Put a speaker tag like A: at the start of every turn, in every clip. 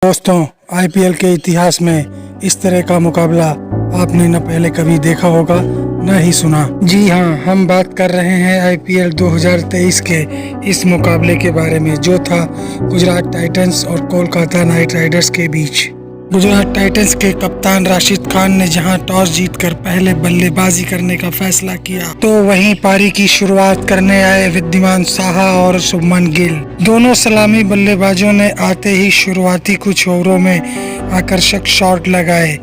A: दोस्तों, आईपीएल के इतिहास में इस तरह का मुकाबला आपने न पहले कभी देखा होगा न ही सुना। जी हाँ, हम बात कर रहे हैं आईपीएल 2023 के इस मुकाबले के बारे में, जो था गुजरात टाइटंस और कोलकाता नाइट राइडर्स के बीच। गुजरात टाइटंस के कप्तान राशिद खान ने जहां टॉस जीतकर पहले बल्लेबाजी करने का फैसला किया, तो वहीं पारी की शुरुआत करने आए वृद्धिमान साहा और शुभमन गिल। दोनों सलामी बल्लेबाजों ने आते ही शुरुआती कुछ ओवरों में आकर्षक शॉट लगाए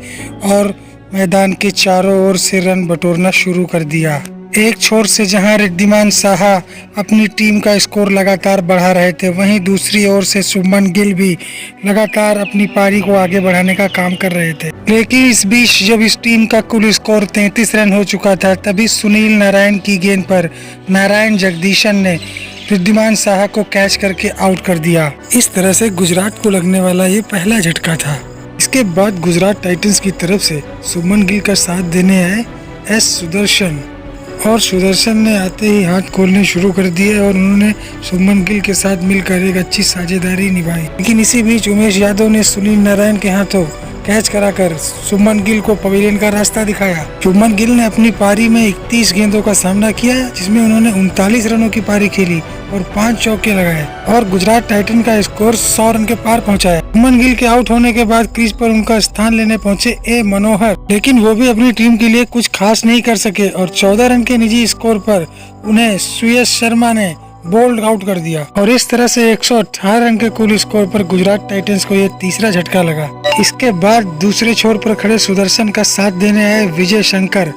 A: और मैदान के चारों ओर से रन बटोरना शुरू कर दिया। एक छोर से जहां रिद्धिमान साहा अपनी टीम का स्कोर लगातार बढ़ा रहे थे, वहीं दूसरी ओर से शुभमन गिल भी लगातार अपनी पारी को आगे बढ़ाने का काम कर रहे थे। लेकिन इस बीच जब इस टीम का कुल स्कोर 33 रन हो चुका था, तभी सुनील नारायण की गेंद पर नारायण जगदीशन ने रिद्धिमान साहा को कैच करके आउट कर दिया। इस तरह से गुजरात को लगने वाला ये पहला झटका था। इसके बाद गुजरात टाइटंस की तरफ से शुभमन गिल का साथ देने आए एस सुदर्शन, और सुदर्शन ने आते ही हाथ खोलने शुरू कर दिए और उन्होंने शुभमन गिल के साथ मिलकर एक अच्छी साझेदारी निभाई। लेकिन इसी बीच उमेश यादव ने सुनील नारायण के हाथों कैच कराकर शुभमन गिल को पवेलियन का रास्ता दिखाया। शुभमन गिल ने अपनी पारी में 31 गेंदों का सामना किया, जिसमें उन्होंने 39 रनों की पारी खेली और 5 चौके लगाए और गुजरात टाइटन का स्कोर 100 रन के पार पहुंचाया। शुभमन गिल के आउट होने के बाद क्रीज पर उनका स्थान लेने पहुंचे ए मनोहर, लेकिन वो भी अपनी टीम के लिए कुछ खास नहीं कर सके और 14 रन के निजी स्कोर पर उन्हें सुयश शर्मा ने बोल्ड आउट कर दिया। और इस तरह से 118 रन के कुल स्कोर पर गुजरात टाइटंस को यह तीसरा झटका लगा। इसके बाद दूसरे छोर पर खड़े सुदर्शन का साथ देने आए विजय शंकर,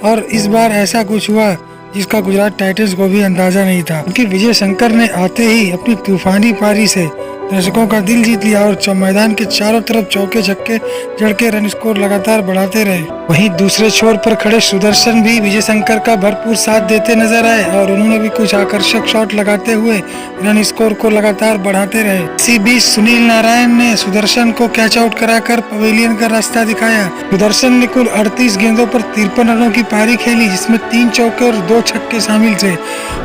A: और इस बार ऐसा कुछ हुआ जिसका गुजरात टाइटंस को भी अंदाजा नहीं था, क्योंकि विजय शंकर ने आते ही अपनी तूफानी पारी से दर्शकों का दिल जीत लिया और मैदान के चारों तरफ चौके छक्के जड़ के रन स्कोर लगातार बढ़ाते रहे। वहीं दूसरे छोर पर खड़े सुदर्शन भी विजय शंकर का भरपूर साथ देते नजर आए और उन्होंने भी कुछ आकर्षक शॉट लगाते हुए रन स्कोर को लगातार बढ़ाते रहे। इसी बीच सुनील नारायण ने सुदर्शन को कैच आउट कराकर पवेलियन का रास्ता दिखाया। सुदर्शन ने कुल 38 गेंदों पर 53 रनों की पारी खेली, जिसमें 3 चौके और 2 छक्के शामिल थे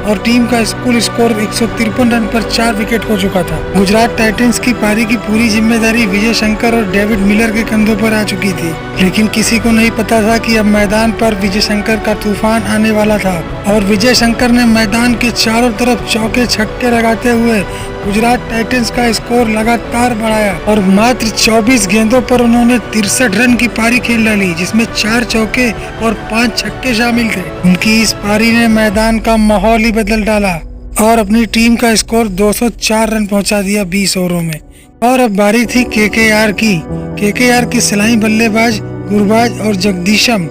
A: और टीम का कुल स्कोर 153 रन पर 4 विकेट हो चुका था। गुजरात टाइटंस की पारी की पूरी जिम्मेदारी विजय शंकर और डेविड मिलर के कंधों पर आ चुकी थी, लेकिन किसी को नहीं पता था कि अब मैदान पर विजय शंकर का तूफान आने वाला था और विजय शंकर ने मैदान के चारों तरफ चौके छक्के लगाते हुए गुजरात टाइटंस का स्कोर लगातार बढ़ाया और मात्र 24 गेंदों पर उन्होंने 63 रन की पारी खेल डाली, जिसमें 4 चौके और 5 छक्के शामिल थे। उनकी इस पारी ने मैदान का माहौल ही बदल डाला और अपनी टीम का स्कोर 204 रन पहुंचा दिया 20 ओवरों में। और अब बारी थी केकेआर की सलामी बल्लेबाज गुरबाज और जगदीशम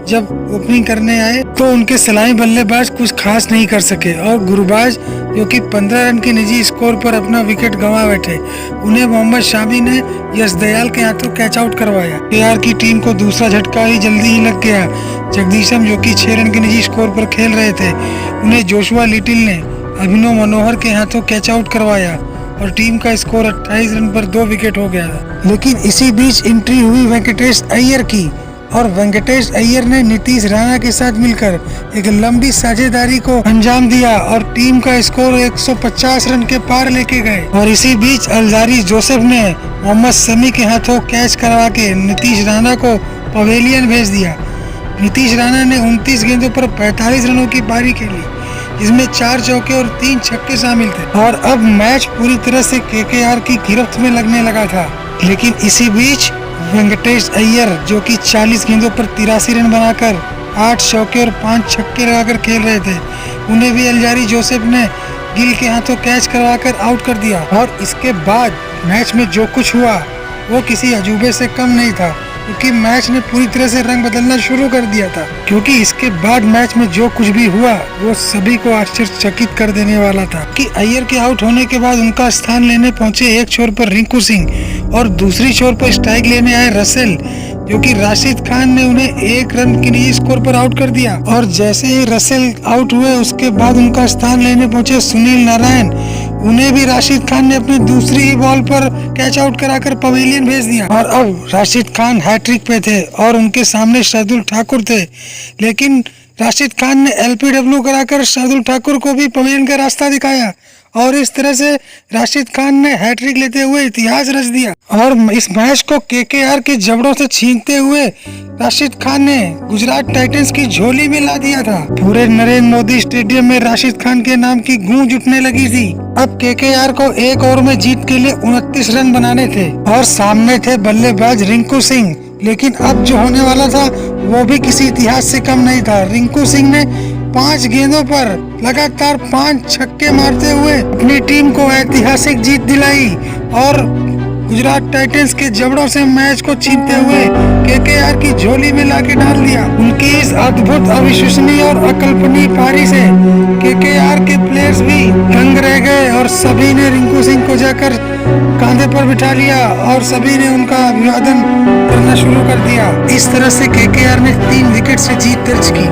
A: जब ओपनिंग करने आए तो उनके सलामी बल्लेबाज कुछ खास नहीं कर सके और गुरबाज, जो कि 15 रन के निजी स्कोर पर अपना विकेट गंवा बैठे, उन्हें मोहम्मद शामी ने यश दयाल के हाथों कैच आउट करवाया। केकेआर की टीम को दूसरा झटका ही जल्दी ही लग गया। जगदीशम, जो कि 6 रन के निजी स्कोर पर खेल रहे थे, उन्हें जोशुआ लिटिल ने अभिनव मनोहर के हाथों कैच आउट करवाया और टीम का स्कोर 28 रन पर 2 विकेट हो गया। लेकिन इसी बीच एंट्री हुई वेंकटेश अय्यर की और वेंकटेश अय्यर ने नीतीश राणा के साथ मिलकर एक लंबी साझेदारी को अंजाम दिया और टीम का स्कोर 150 रन के पार लेके गए। और इसी बीच अलजारी जोसेफ ने मोहम्मद शमी के हाथों कैच करवा के नीतीश राणा को पवेलियन भेज दिया। नीतीश राणा ने 29 गेंदों पर 45 रनों की पारी खेली, जिसमें 4 चौके और 3 छक्के शामिल थे और अब मैच पूरी तरह से केकेआर की गिरफ्त में लगने लगा था। लेकिन इसी बीच वेंकटेश अय्यर, जो कि 40 गेंदों पर 83 रन बनाकर 8 चौके और 5 छक्के लगाकर खेल रहे थे, उन्हें भी अलजारी जोसेफ ने गिल के हाथों कैच करवाकर आउट कर दिया। और इसके बाद मैच में जो कुछ हुआ वो किसी अजूबे से कम नहीं था, क्योंकि मैच ने पूरी तरह से रंग बदलना शुरू कर दिया था। क्योंकि इसके बाद मैच में जो कुछ भी हुआ वो सभी को आश्चर्यचकित कर देने वाला था कि अय्यर के आउट होने के बाद उनका स्थान लेने पहुंचे एक छोर पर रिंकू सिंह और दूसरी छोर पर स्ट्राइक लेने आए रसेल, जो कि राशिद खान ने उन्हें 1 रन के निजी स्कोर पर आउट कर दिया। और जैसे ही रसेल आउट हुए, उसके बाद उनका स्थान लेने पहुंचे सुनील नारायण, उन्हें भी राशिद खान ने अपनी दूसरी ही बॉल पर कैच आउट कराकर पवेलियन भेज दिया। और अब राशिद खान हैट्रिक पे थे और उनके सामने शार्दुल ठाकुर थे, लेकिन राशिद खान ने एलपीडब्ल्यू कराकर शार्दुल ठाकुर को भी पवेलियन का रास्ता दिखाया और इस तरह से राशिद खान ने हैट्रिक लेते हुए इतिहास रच दिया और इस मैच को केकेआर के जबड़ों से छीनते हुए राशिद खान ने गुजरात टाइटंस की झोली में ला दिया था। पूरे नरेंद्र मोदी स्टेडियम में राशिद खान के नाम की गूंज उठने लगी थी। अब केकेआर को एक ओवर में जीत के लिए 29 रन बनाने थे और सामने थे बल्लेबाज रिंकू सिंह। लेकिन अब जो होने वाला था वो भी किसी इतिहास से कम नहीं था। रिंकू सिंह ने 5 गेंदों पर लगातार 5 छक्के मारते हुए अपनी टीम को ऐतिहासिक जीत दिलाई और गुजरात टाइटंस के जबड़ों से मैच को छीनते हुए केकेआर की झोली में लाके डाल दिया। उनकी इस अद्भुत, अविश्वसनीय और अकल्पनीय पारी से केकेआर के प्लेयर्स भी दंग रह गए और सभी ने रिंकू सिंह को जाकर कांधे पर बिठा लिया और सभी ने उनका अभिवादन करना शुरू कर दिया। इस तरह से केकेआर ने 3 विकेट से जीत दर्ज की।